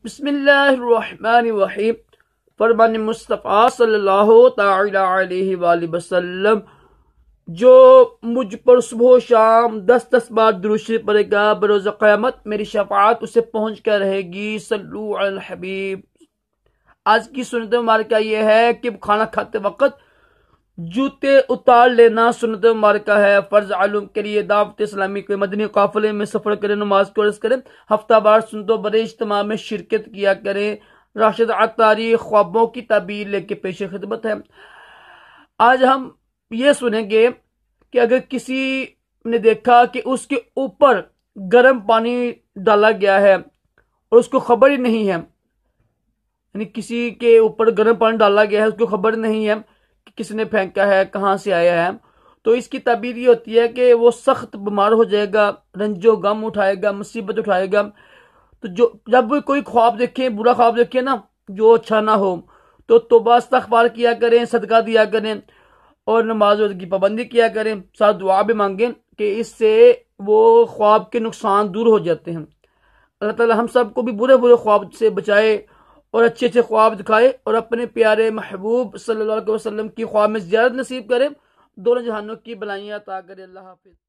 بسم اللہ الرحمن الرحیم۔ فرمان مصطفیٰ صلی اللہ تعالی علیہ وآلہ وسلم جو مجھ پر صبح و شام 10 بار درود شریف پڑھے گا بروز قیامت میری شفاعت اسے پہنچ کر رہے گی۔ صلو علی الحبیب۔ آج کی سنت مبارکہ یہ ہے کہ کھانا کھاتے وقت جوتے اتار لینا سنت مبارکہ ہے۔ فرض علوم کے لیے دعوت اسلامی کے مدنی قافلے میں سفر کریں، نماز کو عرض کریں، ہفتہ بار سنتوں بڑے اجتماع میں شرکت کیا کریں۔ راشد عطاری خوابوں کی تعبیر لے کے پیش خدمت ہے۔ آج ہم یہ سنیں گے کہ اگر کسی نے دیکھا کہ اس کے اوپر گرم پانی ڈالا گیا ہے اور اس کو خبر ہی نہیں ہے، یعنی کسی کے اوپر گرم پانی ڈالا گیا ہے، اس کو خبر نہیں ہے کہ کس نے پھینکا ہے، کہاں سے آیا ہے، تو اس کی تعبیر یہ ہوتی ہے کہ وہ سخت بیمار ہو جائے گا، رنج و غم اٹھائے گا، مصیبت اٹھائے گا۔ تو جب کوئی خواب دیکھیں، برا خواب دیکھیں نا جو اچھا نہ ہو، تو توبہ استغفار کیا کریں، صدقہ دیا کریں اور نماز روزے کی پابندی کیا کریں، ساتھ دعا بھی مانگیں کہ اس سے وہ خواب کے نقصان دور ہو جاتے ہیں۔ اللہ تعالی ہم سب کو بھی برے خواب سے بچائے اور اچھے خواب دکھائے اور اپنے پیارے محبوب صلی اللہ علیہ وسلم کی خواب میں زیارت نصیب کرے، دونوں جہانوں کی بلائیاں عطا کرے۔ اللہ حافظ۔